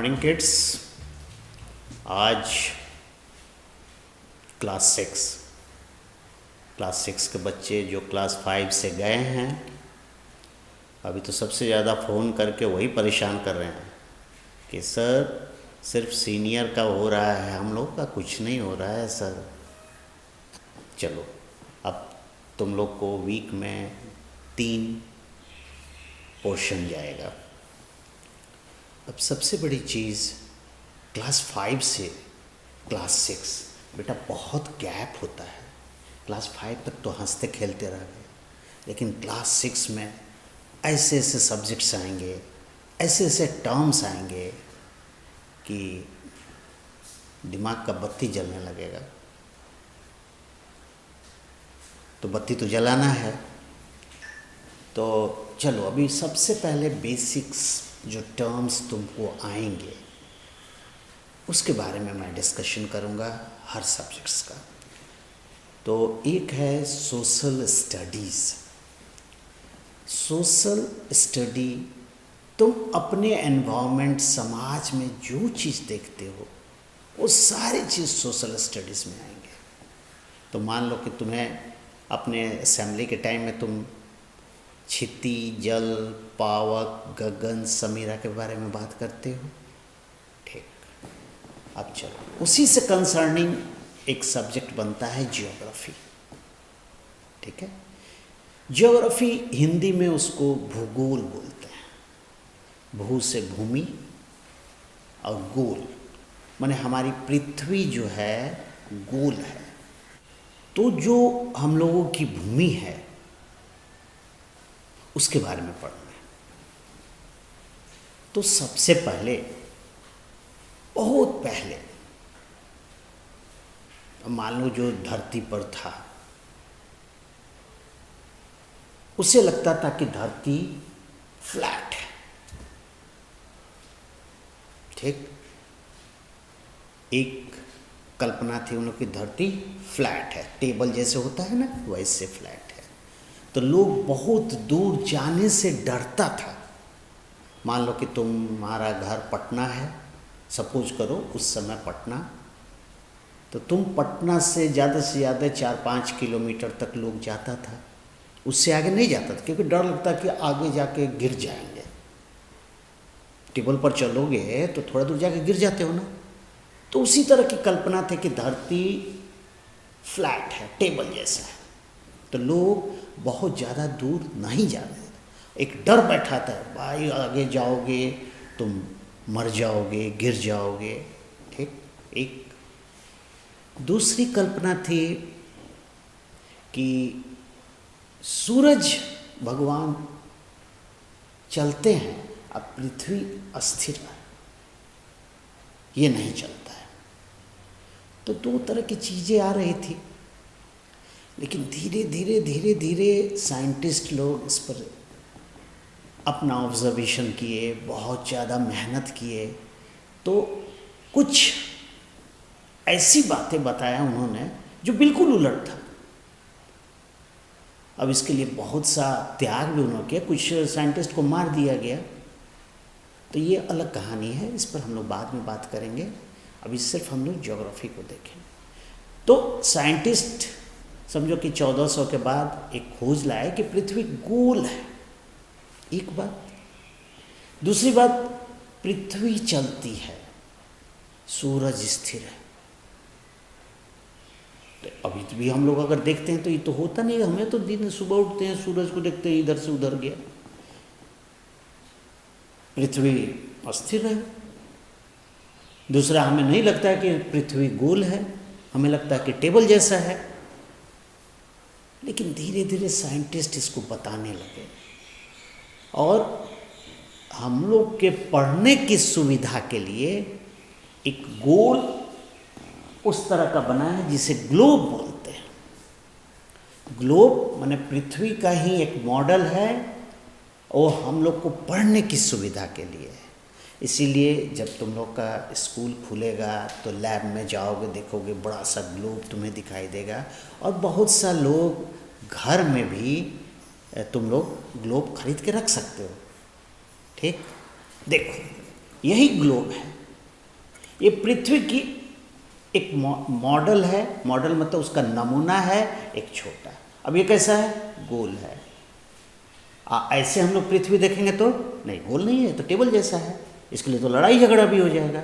Morning kids. आज class six के बच्चे जो क्लास 5 से गए हैं, अभी तो सबसे ज़्यादा फ़ोन करके वही परेशान कर रहे हैं कि सर सिर्फ सीनियर का हो रहा है, हम लोग का कुछ नहीं हो रहा है सर। चलो, अब तुम लोग को वीक में 3 पोर्शन जाएगा। अब सबसे बड़ी चीज़, क्लास 5 से क्लास 6 बेटा बहुत गैप होता है। क्लास 5 तक तो हंसते खेलते रह गए, लेकिन क्लास 6 में ऐसे ऐसे सब्जेक्ट्स आएंगे, ऐसे ऐसे टर्म्स आएंगे कि दिमाग का बत्ती जलने लगेगा। तो बत्ती तो जलाना है। तो चलो, अभी सबसे पहले बेसिक्स जो टर्म्स तुमको आएंगे उसके बारे में मैं डिस्कशन करूँगा हर सब्जेक्ट्स का। तो एक है सोशल स्टडीज़। सोशल स्टडी, तुम अपने एनवायरनमेंट, समाज में जो चीज़ देखते हो वो सारी चीज़ सोशल स्टडीज़ में आएंगे। तो मान लो कि तुम्हें अपने असेंबली के टाइम में तुम क्षिति, जल, पावक, गगन, समीरा के बारे में बात करते हो, ठीक। अब चलो, उसी से कंसर्निंग एक सब्जेक्ट बनता है ज्योग्राफी, ठीक है। ज्योग्राफी हिंदी में उसको भूगोल बोलते हैं। भू से भूमि और गोल माने हमारी पृथ्वी जो है गोल है। तो जो हम लोगों की भूमि है उसके बारे में पढ़ना है। तो सबसे पहले, बहुत पहले, मान लो जो धरती पर था उसे लगता था कि धरती फ्लैट है, ठीक। एक कल्पना थी उन लोग की धरती फ्लैट है, टेबल जैसे होता है ना वैसे फ्लैट है। तो लोग बहुत दूर जाने से डरता था। मान लो कि तुम्हारा घर पटना है, सपोज करो उस समय पटना, तो तुम पटना से ज़्यादा 4-5 किलोमीटर तक लोग जाता था, उससे आगे नहीं जाता था, क्योंकि डर लगता कि आगे जाके गिर जाएंगे। टेबल पर चलोगे तो थोड़ा दूर जाके गिर जाते हो ना। तो उसी तरह की कल्पना थी कि धरती फ्लैट है, टेबल जैसा है। तो लोग बहुत ज़्यादा दूर नहीं जा रहे थे। एक डर बैठा था, भाई आगे जाओगे तुम मर जाओगे, गिर जाओगे, ठीक। एक दूसरी कल्पना थी कि सूरज भगवान चलते हैं, अब पृथ्वी अस्थिर है, ये नहीं चलता है। तो 2 तरह की चीज़ें आ रही थी। लेकिन धीरे धीरे धीरे धीरे साइंटिस्ट लोग इस पर अपना ऑब्जर्वेशन किए, बहुत ज़्यादा मेहनत किए, तो कुछ ऐसी बातें बताया उन्होंने जो बिल्कुल उलट था। अब इसके लिए बहुत सा त्याग भी उन्होंने किया, कुछ साइंटिस्ट को मार दिया गया। तो ये अलग कहानी है, इस पर हम लोग बाद में बात करेंगे। अभी सिर्फ हम लोग ज्योग्राफी को देखें। तो साइंटिस्ट समझो कि 1400 के बाद एक खोज लाए कि पृथ्वी गोल है, एक बात। दूसरी बात, पृथ्वी चलती है, सूरज स्थिर है। तो अभी भी हम लोग अगर देखते हैं तो ये तो होता नहीं है। हमें तो दिन सुबह उठते हैं, सूरज को देखते हैं, इधर से उधर गया, पृथ्वी अस्थिर है। दूसरा, हमें नहीं लगता है कि पृथ्वी गोल है, हमें लगता है कि टेबल जैसा है। लेकिन धीरे धीरे साइंटिस्ट इसको बताने लगे, और हम लोग के पढ़ने की सुविधा के लिए एक गोल उस तरह का बना है जिसे ग्लोब बोलते हैं। ग्लोब माने पृथ्वी का ही एक मॉडल है, और हम लोग को पढ़ने की सुविधा के लिए है। इसीलिए जब तुम लोग का स्कूल खुलेगा तो लैब में जाओगे, देखोगे बड़ा सा ग्लोब तुम्हें दिखाई देगा। और बहुत सा लोग घर में भी तुम लोग ग्लोब खरीद के रख सकते हो, ठीक। देखो, यही ग्लोब है। ये पृथ्वी की एक मॉडल है, मॉडल मतलब उसका नमूना है एक छोटा। अब ये कैसा है? गोल है। ऐसे हम लोग पृथ्वी देखेंगे तो नहीं, गोल नहीं है, तो टेबल जैसा है, इसके लिए तो लड़ाई झगड़ा भी हो जाएगा।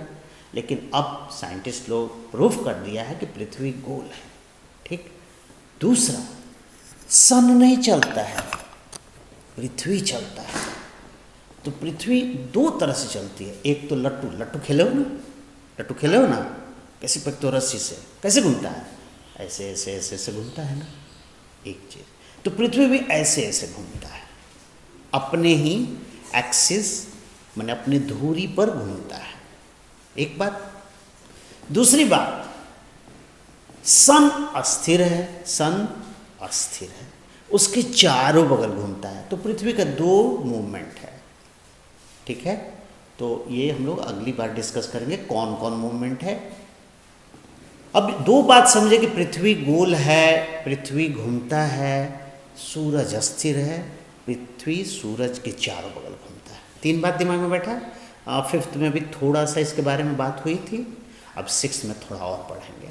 लेकिन अब साइंटिस्ट लोग प्रूफ कर दिया है कि पृथ्वी गोल है, ठीक। दूसरा, सन नहीं चलता है, पृथ्वी चलता है। तो पृथ्वी दो तरह से चलती है। एक तो लट्टू खेले हो ना, लट्टू खेले हो ना, कैसे पकते हो रस्सी से, कैसे घूमता है? ऐसे ऐसे ऐसे ऐसे घूमता है ना, एक चीज़। तो पृथ्वी भी ऐसे ऐसे घूमता है, अपने ही एक्सिस माने अपनी धुरी पर घूमता है, एक बात। दूसरी बात, सन अस्थिर है, सन अस्थिर है, उसके चारों बगल घूमता है। तो पृथ्वी का दो मूवमेंट है, ठीक है। तो ये हम लोग अगली बार डिस्कस करेंगे कौन कौन मूवमेंट है। अब दो बात समझे कि पृथ्वी गोल है, पृथ्वी घूमता है, सूरज अस्थिर है, पृथ्वी सूरज के चारों बगल घूमता है। तीन बात दिमाग में बैठा। फिफ्थ में भी थोड़ा सा इसके बारे में बात हुई थी, अब सिक्स्थ में थोड़ा और पढ़ेंगे।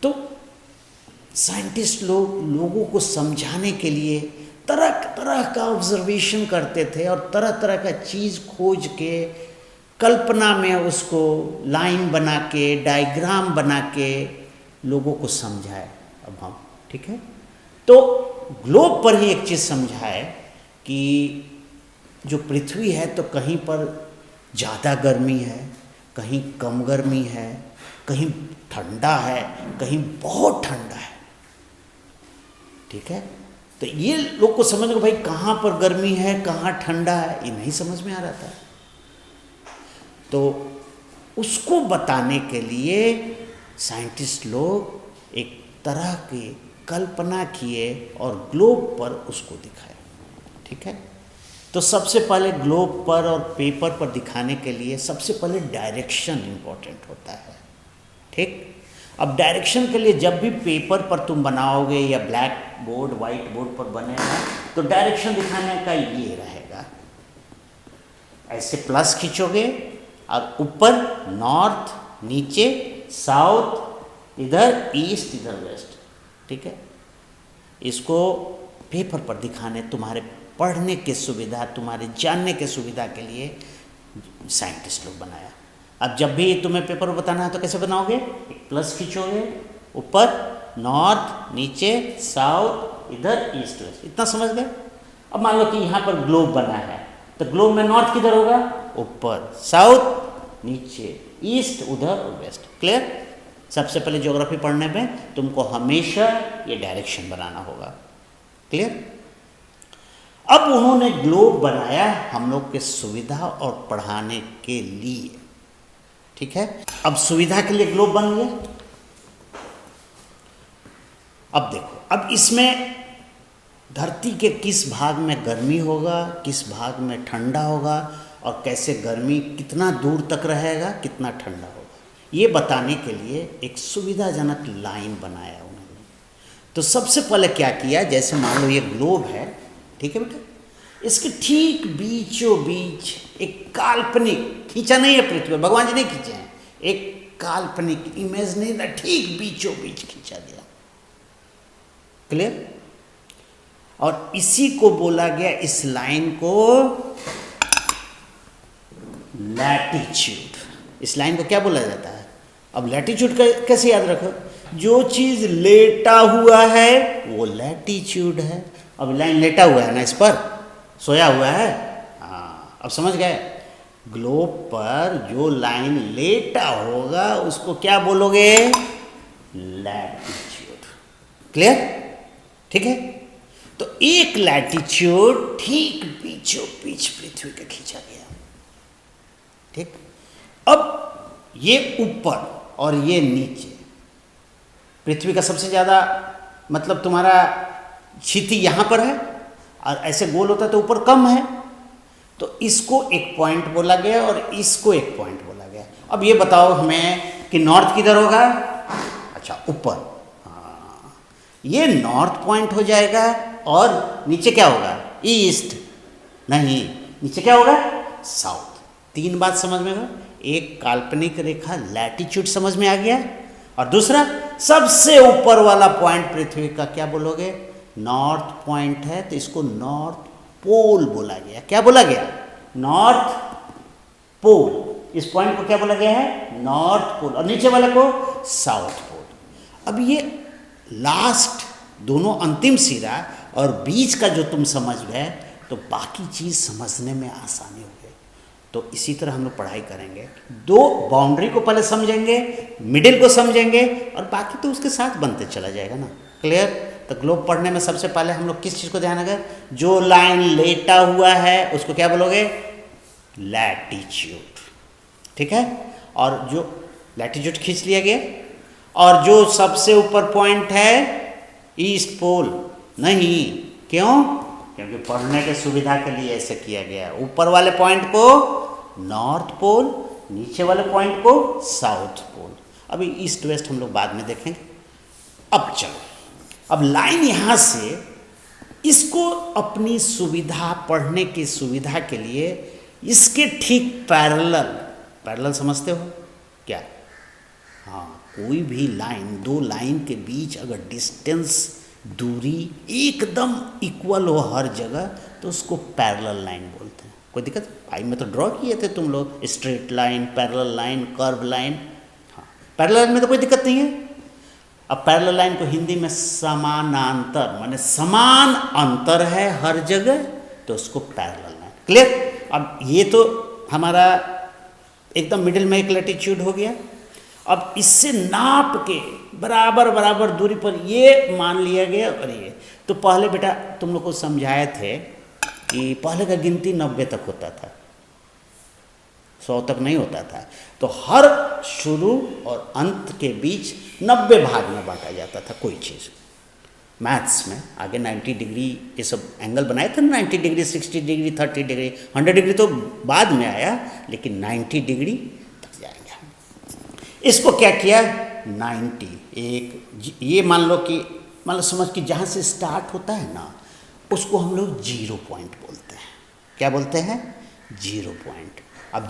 तो साइंटिस्ट लोगों को समझाने के लिए तरह तरह का ऑब्जर्वेशन करते थे और तरह तरह का चीज़ खोज के कल्पना में उसको लाइन बना के, डायग्राम बना के लोगों को समझाए। अब हम, ठीक है, तो ग्लोब पर ही एक चीज़ समझाए कि जो पृथ्वी है तो कहीं पर ज़्यादा गर्मी है, कहीं कम गर्मी है, कहीं ठंडा है, कहीं बहुत ठंडा है, ठीक है। तो ये लोग को समझ में, भाई कहाँ पर गर्मी है कहाँ ठंडा है, ये नहीं समझ में आ रहा था। तो उसको बताने के लिए साइंटिस्ट लोग एक तरह की कल्पना किए और ग्लोब पर उसको दिखाए, ठीक है। तो सबसे पहले ग्लोब पर और पेपर पर दिखाने के लिए सबसे पहले डायरेक्शन इम्पोर्टेंट होता है, ठीक। अब डायरेक्शन के लिए जब भी पेपर पर तुम बनाओगे या ब्लैक बोर्ड वाइट बोर्ड पर बनेगा तो डायरेक्शन दिखाने का ये रहेगा, ऐसे प्लस खींचोगे और ऊपर नॉर्थ, नीचे साउथ, इधर ईस्ट, इधर वेस्ट, ठीक है। इसको पेपर पर दिखाने, तुम्हारे पढ़ने की सुविधा, तुम्हारे जानने की सुविधा के लिए साइंटिस्ट लोग बनाया। अब जब भी तुम्हें पेपर बताना है तो कैसे बनाओगे? एक प्लस खींचोगे, ऊपर नॉर्थ, नीचे साउथ, इधर ईस्ट वेस्ट, इतना समझ गए। अब मान लो कि यहाँ पर ग्लोब बना है तो ग्लोब में नॉर्थ किधर होगा? ऊपर, साउथ नीचे, ईस्ट उधर और वेस्ट। क्लियर? सबसे पहले ज्योग्राफी पढ़ने में तुमको हमेशा ये डायरेक्शन बनाना होगा। क्लियर? अब उन्होंने ग्लोब बनाया हम लोग के सुविधा और पढ़ाने के लिए, ठीक है। अब सुविधा के लिए ग्लोब बन गया। अब देखो, अब इसमें धरती के किस भाग में गर्मी होगा, किस भाग में ठंडा होगा और कैसे गर्मी कितना दूर तक रहेगा, कितना ठंडा होगा, ये बताने के लिए एक सुविधाजनक लाइन बनाया उन्होंने। तो सबसे पहले क्या किया, जैसे मान लो ये ग्लोब है, ठीक है बेटा, इसके ठीक बीचों बीच एक काल्पनिक, खींचा नहीं है पृथ्वी, भगवान जी नहीं खींचे हैं, एक काल्पनिक इमेजिनरी ठीक बीचों बीच खींचा गया। क्लियर? और इसी को बोला गया, इस लाइन को लैटिट्यूड। इस लाइन को क्या बोला जाता है? अब लैटिट्यूड कैसे याद रखो? जो चीज लेटा हुआ है वो लैटिट्यूड है। अब लाइन लेटा हुआ है ना, इस पर सोया हुआ है, हाँ, अब समझ गए। ग्लोब पर जो लाइन लेटा होगा उसको क्या बोलोगे? लैटिट्यूड। क्लियर? ठीक है। तो एक लैटिट्यूड ठीक बीचों बीच पृथ्वी का खींचा गया, ठीक। अब ये ऊपर और ये नीचे, पृथ्वी का सबसे ज़्यादा मतलब तुम्हारा क्षिति यहाँ पर है और ऐसे गोल होता है तो ऊपर कम है, तो इसको एक पॉइंट बोला गया और इसको एक पॉइंट बोला गया। अब ये बताओ हमें कि नॉर्थ किधर होगा? अच्छा, ऊपर, हाँ, ये नॉर्थ पॉइंट हो जाएगा और नीचे क्या होगा? ईस्ट। नहीं, नीचे क्या होगा? साउथ। तीन बात समझ में गया। एक काल्पनिक रेखा लैटिट्यूड समझ में आ गया, और दूसरा सबसे ऊपर वाला पॉइंट पृथ्वी का क्या बोलोगे, नॉर्थ पॉइंट है, तो इसको नॉर्थ पोल बोला गया। क्या बोला गया, नॉर्थ पोल। इस पॉइंट को क्या बोला गया है, नॉर्थ पोल, और नीचे वाले को साउथ पोल। अब ये लास्ट दोनों अंतिम सिरा और बीच का जो तुम समझ गए तो बाकी चीज़ समझने में आसानी हो गई। तो इसी तरह हम लोग पढ़ाई करेंगे, दो बाउंड्री को पहले समझेंगे, मिडिल को समझेंगे, और बाकी तो उसके साथ बनते चला जाएगा ना। क्लियर। तो ग्लोब पढ़ने में सबसे पहले हम लोग किस चीज़ को ध्यान रखें, जो लाइन लेटा हुआ है उसको क्या बोलोगे, लैटिट्यूड। ठीक है, और जो लैटिट्यूड खींच लिया गया, और जो सबसे ऊपर पॉइंट है ईस्ट पोल नहीं, क्यों, क्योंकि पढ़ने के सुविधा के लिए ऐसे किया गया। ऊपर वाले पॉइंट को नॉर्थ पोल, नीचे वाले पॉइंट को साउथ पोल। अभी ईस्ट वेस्ट हम लोग बाद में देखेंगे। अब चलो, अब लाइन यहाँ से इसको अपनी सुविधा, पढ़ने की सुविधा के लिए इसके ठीक पैरेलल समझते हो क्या, हाँ, कोई भी लाइन, दो लाइन के बीच अगर डिस्टेंस, दूरी एकदम इक्वल हो हर जगह, तो उसको पैरेलल लाइन बोलते हैं। कोई दिक्कत, भाई मैं तो ड्रॉ किए थे तुम लोग, straight line, parallel line, curve line. हाँ, पैरेलल लाइन में तो कोई दिक्कत नहीं है। अब पैरेलल लाइन को हिंदी में समानांतर, माने समान अंतर है हर जगह, तो उसको पैरेलल लाइन। क्लियर। अब ये तो हमारा एकदम मिडिल में एक लैटिट्यूड हो गया। अब इससे नाप के बराबर दूरी पर ये मान लिया गया, और ये तो पहले बेटा तुम लोग को समझाए थे कि पहले का गिनती 90 तक होता था, 100 तक नहीं होता था। तो हर शुरू और अंत के बीच 90 भाग में बांटा जाता था कोई चीज़। मैथ्स में आगे 90 डिग्री ये सब एंगल बनाए थे ना, 90 डिग्री, 60 डिग्री, 30 डिग्री, 100 डिग्री तो बाद में आया, लेकिन 90 डिग्री तक जाएंगे। इसको क्या किया, 90 एक ये मान लो समझ कि जहाँ से स्टार्ट होता है ना, उसको हम लोग 0 पॉइंट बोलते हैं। क्या बोलते हैं, 0 पॉइंट। अब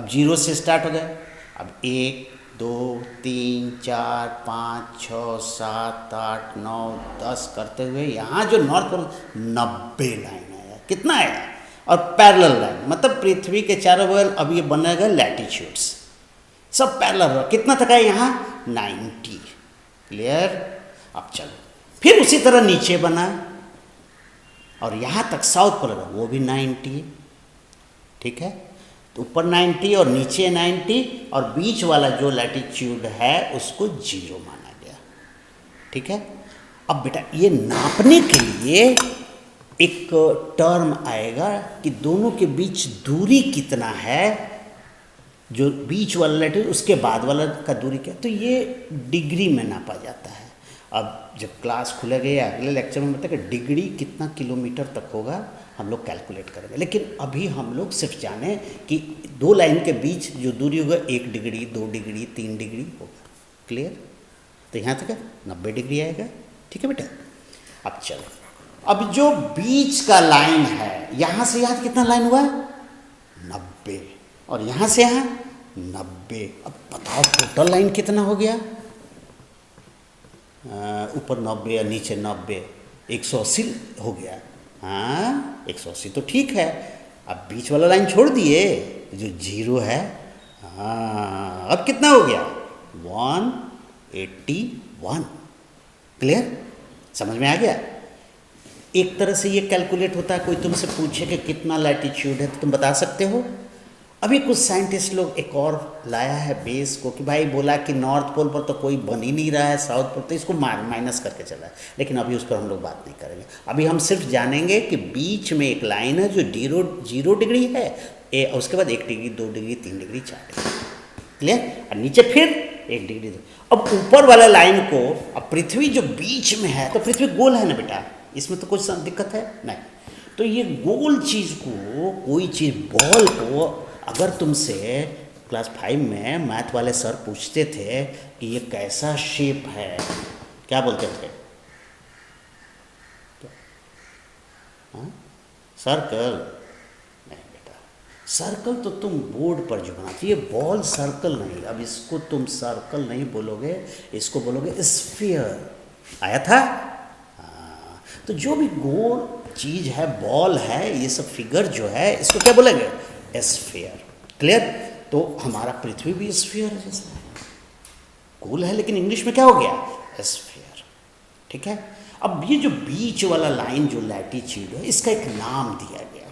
जीरो से स्टार्ट हो गया। अब 1 2 3 4 5 6 7 8 9 10 करते हुए यहाँ जो नॉर्थ पोल 90 लाइन आया। कितना आया, और पैरेलल लाइन, मतलब पृथ्वी के चारों बगल अब ये बनेगा लैटिट्यूड्स, सब पैरेलल। कितना तक है यहाँ, 90। क्लियर। अब चलो, फिर उसी तरह नीचे बना, और यहाँ तक साउथ पोल वो भी 90। ठीक है, तो ऊपर 90 और नीचे 90, और बीच वाला जो लैटिट्यूड है उसको 0 माना गया। ठीक है। अब बेटा ये नापने के लिए एक टर्म आएगा कि दोनों के बीच दूरी कितना है, जो बीच वाला लैटिट्यूड उसके बाद वाला का दूरी क्या, तो ये डिग्री में नापा जाता है। अब जब क्लास खुलेगा या अगले लेक्चर में बताएगा डिग्री कितना किलोमीटर तक होगा, हम लोग कैलकुलेट करेंगे। लेकिन अभी हम लोग सिर्फ जाने कि दो लाइन के बीच जो दूरी होगा 1 डिग्री, 2 डिग्री, 3 डिग्री होगा। क्लियर। तो यहाँ तक 90 डिग्री आएगा। ठीक है बेटा। अब चलो, अब जो बीच का लाइन है, यहाँ से यहाँ कितना लाइन हुआ, 90, और यहाँ से यहाँ 90। अब बताओ टोटल लाइन कितना हो गया, ऊपर 90 और नीचे 90, 180 हो गया। हाँ 180 तो ठीक है। अब बीच वाला लाइन छोड़ दिए जो 0 है। हाँ अब कितना हो गया, 181। क्लियर, समझ में आ गया। एक तरह से ये कैलकुलेट होता है। कोई तुमसे पूछे कि कितना लैटिट्यूड है तो तुम बता सकते हो। अभी कुछ साइंटिस्ट लोग एक और लाया है बेस को कि भाई बोला कि नॉर्थ पोल पर तो कोई बन ही नहीं रहा है, साउथ पोल, तो इसको माइनस करके चला है। लेकिन अभी उस पर हम लोग बात नहीं करेंगे। अभी हम सिर्फ जानेंगे कि बीच में एक लाइन है जो 0 डिग्री है, उसके बाद 1 degree, 2 degree, 3 degree, 4 degree. Clear. और नीचे फिर 1 डिग्री, 2। अब ऊपर वाला लाइन को, अब पृथ्वी जो बीच में है, तो पृथ्वी गोल है ना बेटा, इसमें तो कुछ दिक्कत है नहीं। तो ये गोल चीज़ को, कोई चीज़ बॉल को, अगर तुमसे क्लास 5 में मैथ वाले सर पूछते थे कि ये कैसा शेप है, क्या बोलते थे, सर्कल। नहीं बेटा, सर्कल तो तुम बोर्ड पर जो बनाती है, बॉल सर्कल नहीं। अब इसको तुम सर्कल नहीं बोलोगे, इसको बोलोगे स्फीयर। आया था? तो जो भी गोल चीज है, बॉल है, ये सब फिगर जो है, इसको क्या बोलेंगे? स्फीयर। क्लियर? तो हमारा पृथ्वी भी स्फीयर है, जैसा है, गोल है, लेकिन इंग्लिश में क्या हो गया? स्फीयर। ठीक है। अब ये जो बीच वाला लाइन जो लैटिट्यूड है, इसका एक नाम दिया गया।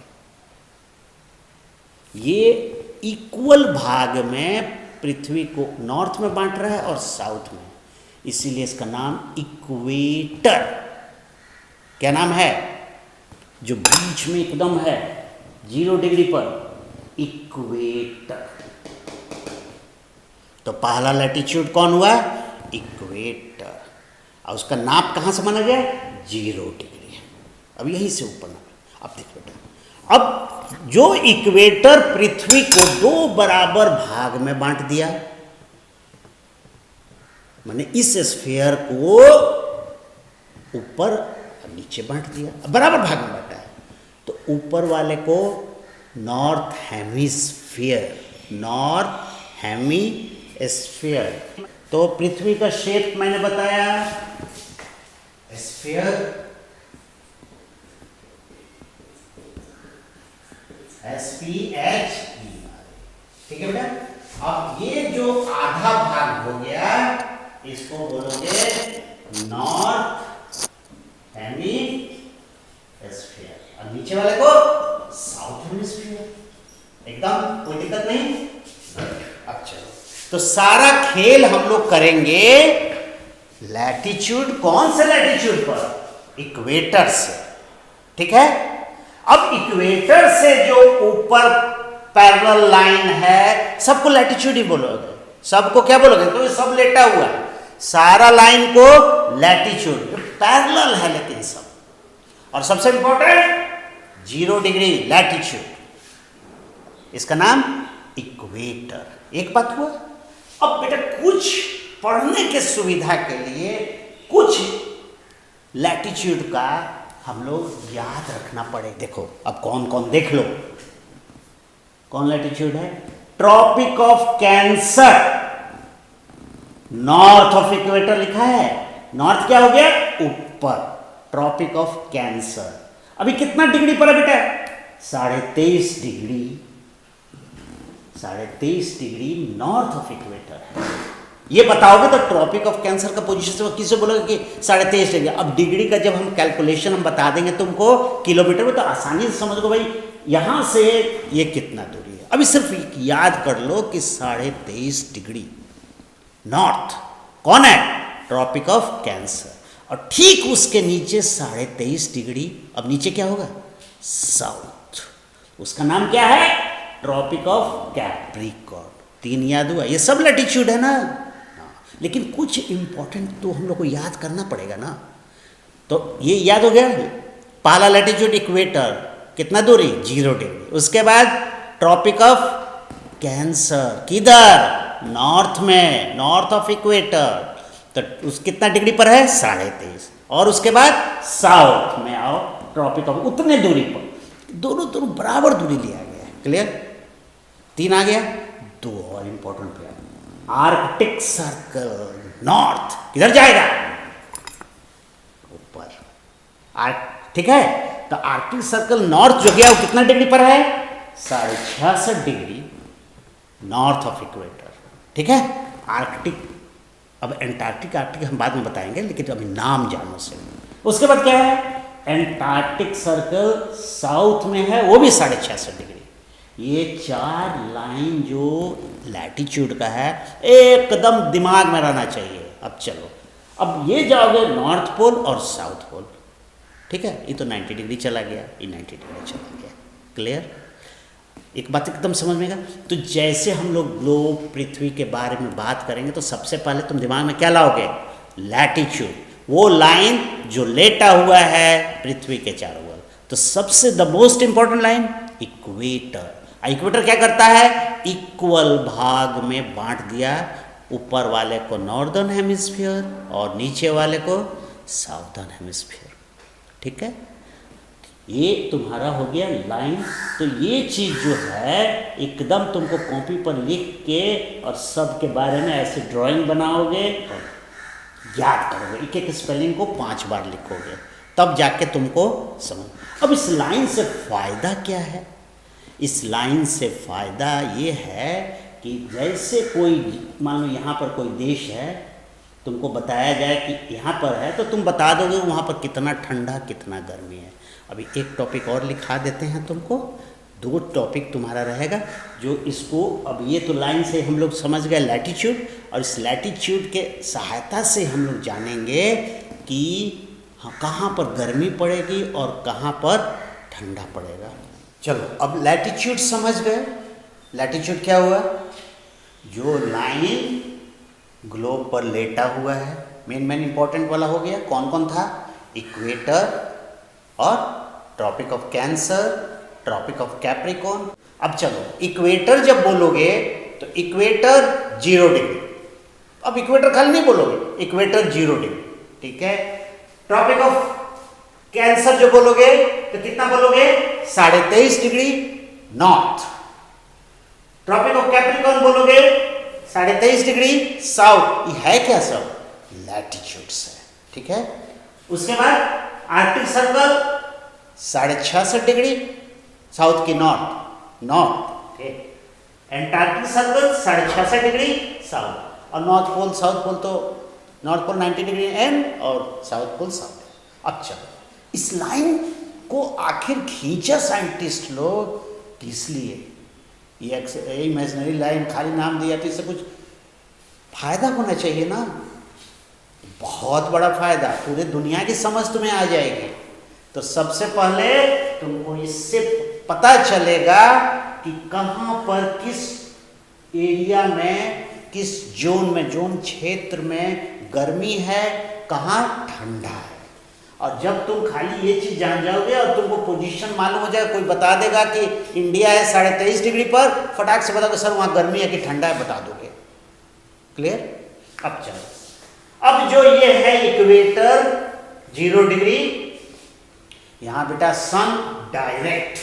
ये इक्वल भाग में पृथ्वी को नॉर्थ में बांट रहा है और साउथ में, इसीलिए इसका नाम इक्वेटर। क्या नाम है? जो बीच में एकदम है 0 डिग्री पर, इक्वेटर। तो पहला लैटिट्यूड कौन हुआ? इक्वेटर। और उसका नाप कहाँ से माना गया? 0 डिग्री। अब यहीं से ऊपर नाप। अब देखो बेटा, अब जो इक्वेटर पृथ्वी को 2 बराबर भाग में बांट दिया, माने इस स्फीयर को ऊपर और नीचे बांट दिया, बराबर भाग में बांटा है, तो ऊपर वाले को नॉर्थ हेमिस्फीयर, नॉर्थ हेमिस्फीयर। तो पृथ्वी का शेप मैंने बताया, स्फीयर, SPH। ठीक है बेटा। अब ये जो आधा भाग हो गया, इसको बोलोगे नॉर्थ हेमिस्फीयर, और नीचे वाले को साउथ हेमिस्फीयर। एकदम कोई दिक्कत नहीं। अब चलो, तो सारा खेल हम लोग करेंगे लैटिट्यूड, कौन से लैटिट्यूड पर? इक्वेटर से। ठीक है। अब इक्वेटर से जो ऊपर पैरेलल लाइन है, सबको लैटिट्यूड ही बोलोगे। सबको क्या बोलोगे? तो सब लेटा हुआ है, सारा लाइन को लैटिट्यूड, पैरेलल है लेकिन सब। और सबसे इंपॉर्टेंट 0 डिग्री लैटिट्यूड, इसका नाम इक्वेटर। एक बात हुआ। अब बेटा कुछ पढ़ने के सुविधा के लिए कुछ लैटिट्यूड का हम लोग याद रखना पड़े। देखो अब कौन कौन, देख लो कौन लैटिट्यूड है। Tropic of Cancer, north of equator लिखा है। नॉर्थ क्या हो गया? ऊपर। ट्रॉपिक ऑफ कैंसर अभी कितना डिग्री पर है बेटा? 23.5 degree, 23.5 degree north of equator है। ये बताओगे तो ट्रॉपिक ऑफ कैंसर का पोजीशन से किसे बोलोगे कि 23.5 डिग्री। अब डिग्री का जब हम कैलकुलेशन हम बता देंगे तुमको किलोमीटर में, तो आसानी से समझ लो भाई यहां से ये कितना दूरी है। अभी सिर्फ याद कर लो कि 23.5 डिग्री नॉर्थ कौन है? Tropic of Cancer. और ठीक उसके नीचे 23.5 डिग्री, अब नीचे क्या होगा? साउथ। उसका नाम क्या है? Tropic of Capricorn. 3 याद हुआ? ये सब लैटिट्यूड है ना। लेकिन कुछ इंपॉर्टेंट तो हम लोग को याद करना पड़ेगा ना। तो ये याद हो गया, पहला लैटिट्यूड इक्वेटर, कितना दूरी? 0 डिग्री। उसके बाद ट्रॉपिक ऑफ कैंसर, किधर? नॉर्थ में, नॉर्थ ऑफ इक्वेटर, तो उस कितना डिग्री पर है? 23.5। और उसके बाद साउथ में आओ, ट्रॉपिक ऑफ, उतने दूरी पर, दोनों बराबर दूरी लिया गया है। क्लियर? 3 आ गया। 2 और इंपॉर्टेंट पे आर्कटिक सर्कल, नॉर्थ किधर जाएगा? ऊपर। ठीक है। तो आर्कटिक सर्कल नॉर्थ जो गया वो कितना डिग्री पर है? 66.5 डिग्री नॉर्थ ऑफ इक्वेटर। ठीक है। आर्कटिक। अब एंटार्क्टिक, आर्कटिक हम बाद में बताएंगे, लेकिन अभी नाम जानो से। उसके बाद क्या है? एंटार्क्टिक सर्कल साउथ में है, वो भी 66.5 डिग्री। ये 4 लाइन जो लैटिट्यूड का है, एकदम दिमाग में रहना चाहिए। अब चलो, अब ये जाओगे नॉर्थ पोल और साउथ पोल। ठीक है। ये तो 90 डिग्री चला गया, ये 90 डिग्री चला गया। क्लियर? एक बात एकदम समझ में आएगा। तो जैसे हम लोग ग्लोब, पृथ्वी के बारे में बात करेंगे, तो सबसे पहले तुम दिमाग में क्या लाओगे? लैटिट्यूड, वो लाइन जो लेटा हुआ है पृथ्वी के चारों ओर। तो सबसे the most important line equator. Equator क्या करता है? इक्वल भाग में बांट दिया, ऊपर वाले को नॉर्दर्न हेमिस्फीयर और नीचे वाले को साउदर्न हेमिस्फीयर। ठीक है। ये तुम्हारा हो गया लाइन। तो ये चीज़ जो है एकदम तुमको कॉपी पर लिख के और सब के बारे में ऐसे ड्राइंग बनाओगे और याद करोगे, एक एक स्पेलिंग को 5 बार लिखोगे, तब जाके तुमको समझ। अब इस लाइन से फ़ायदा क्या है? इस लाइन से फ़ायदा ये है कि जैसे कोई मान लो यहाँ पर कोई देश है, तुमको बताया जाए कि यहाँ पर है, तो तुम बता दोगे वहाँ पर कितना ठंडा कितना गर्मी है। अभी एक टॉपिक और लिखा देते हैं तुमको, 2 टॉपिक तुम्हारा रहेगा जो इसको, अब ये तो लाइन से हम लोग समझ गए लैटीट्यूड, और इस लैटीट्यूड के सहायता से हम लोग जानेंगे कि हाँ कहाँ पर गर्मी पड़ेगी और कहाँ पर ठंडा पड़ेगा। चलो अब लैटीट्यूड समझ गए। लैटीट्यूड क्या हुआ? जो लाइन ग्लोब पर लेटा हुआ है, मेन इंपॉर्टेंट वाला हो गया। कौन कौन था? इक्वेटर और Tropic of Cancer, Tropic of Capricorn. अब चलो इक्वेटर जब बोलोगे तो इक्वेटर 0 डिग्री, अब इक्वेटर खाली नहीं बोलोगे, इक्वेटर 0 डिग्री, ठीक है। ट्रॉपिक ऑफ कैंसर जो बोलोगे तो कितना बोलोगे? 23.5 degree north. Tropic of Capricorn बोलोगे 23.5 डिग्री साउथ। ये है क्या? सब लैटीट्यूड्स है, ठीक है। उसके बाद आर्कटिक सर्कल 66.5 डिग्री साउथ की नॉर्थ, ठीक। एंटार्क्टिक सर्कल 66.5 डिग्री साउथ, और नॉर्थ पोल साउथ पोल तो नॉर्थ पोल 90 डिग्री एन और साउथ पोल साउथ। अब चलो इस लाइन को आखिर खींचा साइंटिस्ट लोग इसलिए, ये इमेजिनरी लाइन खाली नाम दिया तो इससे कुछ फायदा होना चाहिए ना, बहुत बड़ा फायदा, पूरे दुनिया की समझ तुम्हें आ जाएगी। तो सबसे पहले तुमको इससे पता चलेगा कि कहाँ पर किस एरिया में, किस जोन में, जोन क्षेत्र में गर्मी है, कहाँ ठंडा है। और जब तुम खाली ये चीज़ जान जाओगे और तुमको पोजीशन मालूम हो जाएगा, कोई बता देगा कि इंडिया है 23.5 डिग्री पर, फटाक से बताओगे सर वहाँ गर्मी है कि ठंडा है, बता दोगे। क्लियर? अब चलो, अब जो ये है इक्वेटर 0 डिग्री, यहाँ बेटा सन डायरेक्ट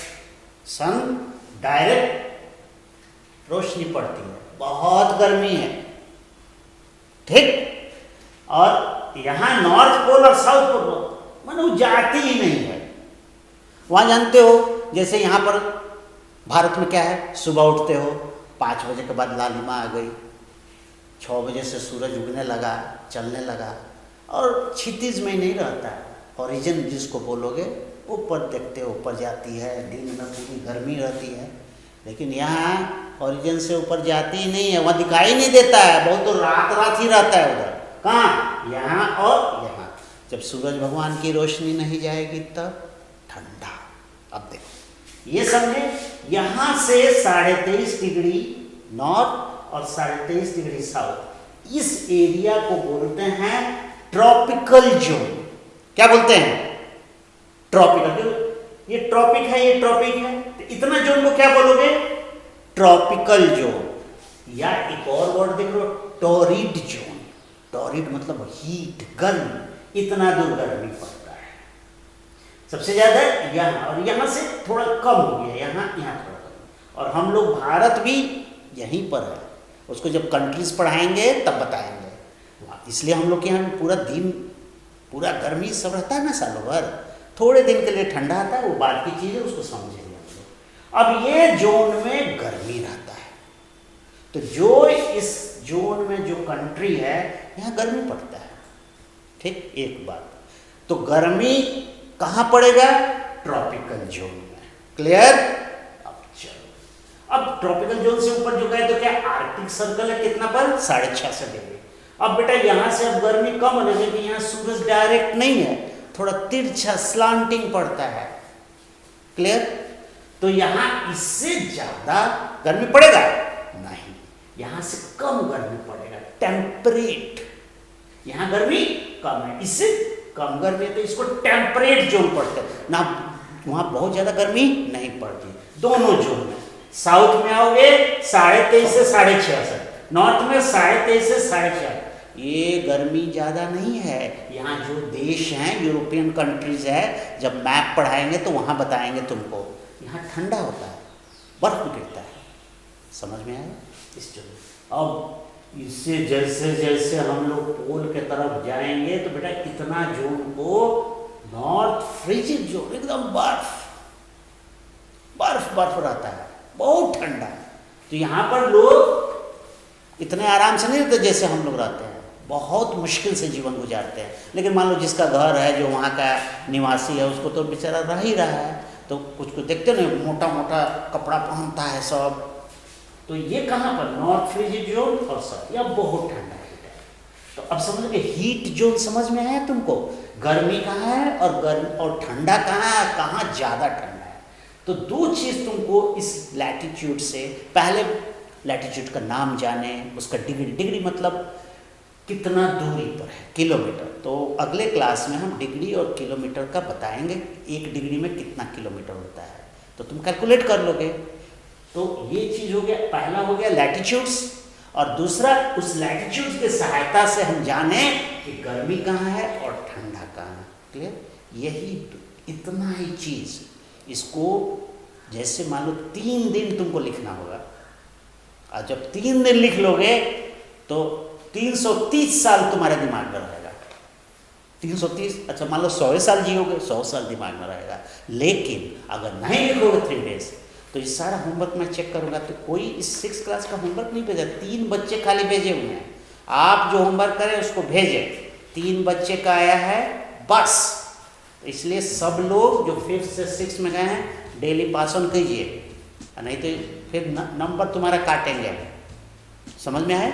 रोशनी पड़ती है, बहुत गर्मी है, ठीक। और यहाँ नॉर्थ पोल और साउथ पोल मानो जाती ही नहीं है। वहाँ जानते हो जैसे यहाँ पर भारत में क्या है, सुबह उठते हो 5 बजे के बाद लालिमा आ गई, 6 बजे से सूरज उगने लगा, चलने लगा, और क्षितिज में नहीं रहता है, ओरिजिन जिसको बोलोगे, ऊपर देखते हो ऊपर जाती है, दिन में पूरी गर्मी रहती है। लेकिन यहाँ ओरिजिन से ऊपर जाती ही नहीं है, वहाँ दिखाई नहीं देता है, बहुत तो रात ही रहता है उधर। कहाँ? यहाँ और यहाँ। जब सूरज भगवान की रोशनी नहीं जाएगी तब ठंडा। अब देखो ये समझे, यहाँ से 23.5 डिग्री नॉर्थ और 23.5 डिग्री साउथ, इस एरिया को बोलते हैं ट्रॉपिकल जोन। क्या बोलते हैं? ट्रॉपिकल। ये ट्रॉपिक है, ये ट्रॉपिक है, तो इतना जोन को क्या बोलोगे? Tropical zone. या एक और वर्ड देख लो, टॉरिड जोन। टॉरिड मतलब हीट, गर्म, इतना दूर गर्मी पड़ता है सबसे ज्यादा यहाँ, और यहाँ से थोड़ा कम हो गया, यहाँ थोड़ा कम। और हम लोग भारत भी यहीं पर है, उसको जब कंट्रीज पढ़ाएंगे तब बताएंगे। इसलिए हम लोग के यहाँ पूरा दिन पूरा गर्मी सब रहता है ना सालों भर, थोड़े दिन के लिए ठंडा आता है, वो बात की चीज़ है, उसको समझेंगे हम लोग। अब ये जोन में गर्मी रहता है, तो जो इस जोन में जो कंट्री है यहाँ गर्मी पड़ता है, ठीक। एक बात, तो गर्मी कहाँ पड़ेगा? ट्रॉपिकल जोन में। क्लियर? अब चलो, अब ट्रॉपिकल जोन से ऊपर जो गए तो क्या आर्कटिक सर्कल है, कितना पर? 66.5 डिग्री। अब बेटा यहाँ से अब गर्मी कम होने लगी, यहाँ सूरज डायरेक्ट नहीं है, थोड़ा तिरछा स्लांटिंग पड़ता है। क्लियर? तो यहाँ इससे ज्यादा गर्मी पड़ेगा नहीं, यहाँ से कम गर्मी पड़ेगा, टेम्परेट। यहाँ गर्मी कम है, इससे कम गर्मी है, तो इसको टेम्परेट जोन पड़ता है ना। वहाँ बहुत ज़्यादा गर्मी नहीं पड़ती, दोनों जोन में। साउथ में आओगे 23.5 से 66.5, नॉर्थ में 23.5 से 66, ये गर्मी ज़्यादा नहीं है। यहाँ जो देश हैं यूरोपियन कंट्रीज है, जब मैप पढ़ाएंगे तो वहाँ बताएंगे तुमको, यहाँ ठंडा होता है, बर्फ गिरता है। समझ में आया? इस जो अब इससे जैसे जैसे हम लोग पोल के तरफ जाएंगे तो बेटा इतना जोन को नॉर्थ फ्रिजिड जोन, एकदम बर्फ बर्फ बर्फ रहता है, बहुत ठंडा। तो यहाँ पर लोग इतने आराम से नहीं रहते जैसे हम लोग रहते हैं, बहुत मुश्किल से जीवन गुजारते हैं। लेकिन मान लो जिसका घर है, जो वहाँ का निवासी है, उसको तो बेचारा रह ही रहा है। तो कुछ कुछ देखते ना, मोटा मोटा कपड़ा पहनता है सब। तो ये कहाँ पर? नॉर्थ फ्रिजिड जोन और सब, या बहुत ठंडा है। तो अब समझ के हीट जोन समझ में आया तुमको? गर्मी कहाँ है और गर्म और ठंडा कहाँ है, कहाँ ज़्यादा ठंडा है। तो दो चीज़ तुमको इस लैटिट्यूड से, पहले लैटिट्यूड का नाम जाने, उसका डिग्री, डिग्री मतलब कितना दूरी पर है, किलोमीटर। तो अगले क्लास में हम डिग्री और किलोमीटर का बताएंगे, एक डिग्री में कितना किलोमीटर होता है, तो तुम कैलकुलेट कर लोगे। तो ये चीज़ हो गया, पहला हो गया लैटिट्यूड्स, और दूसरा उस लैटिट्यूड्स की सहायता से हम जाने कि गर्मी कहाँ है और ठंडा कहाँ है। क्लियर? यही इतना ही चीज़, इसको जैसे मान लो 3 दिन तुमको लिखना होगा, और जब 3 दिन लिख लोगे तो 330 साल तुम्हारे दिमाग में रहेगा। 330, अच्छा मान लो 100 साल जियोगे, 100 साल दिमाग में रहेगा। लेकिन अगर नहीं लिखोगे 3 डेज, तो ये सारा होमवर्क मैं चेक करूँगा तो कोई इस 6 क्लास का होमवर्क नहीं भेजा। 3 बच्चे खाली भेजे हुए हैं, आप जो होमवर्क करें उसको भेजें। 3 बच्चे का आया है बस। इसलिए सब लोग जो 5th से 6th में गए हैं डेली पास ऑन कीजिए, नहीं तो फिर नंबर तुम्हारा काटेंगे। समझ में आए?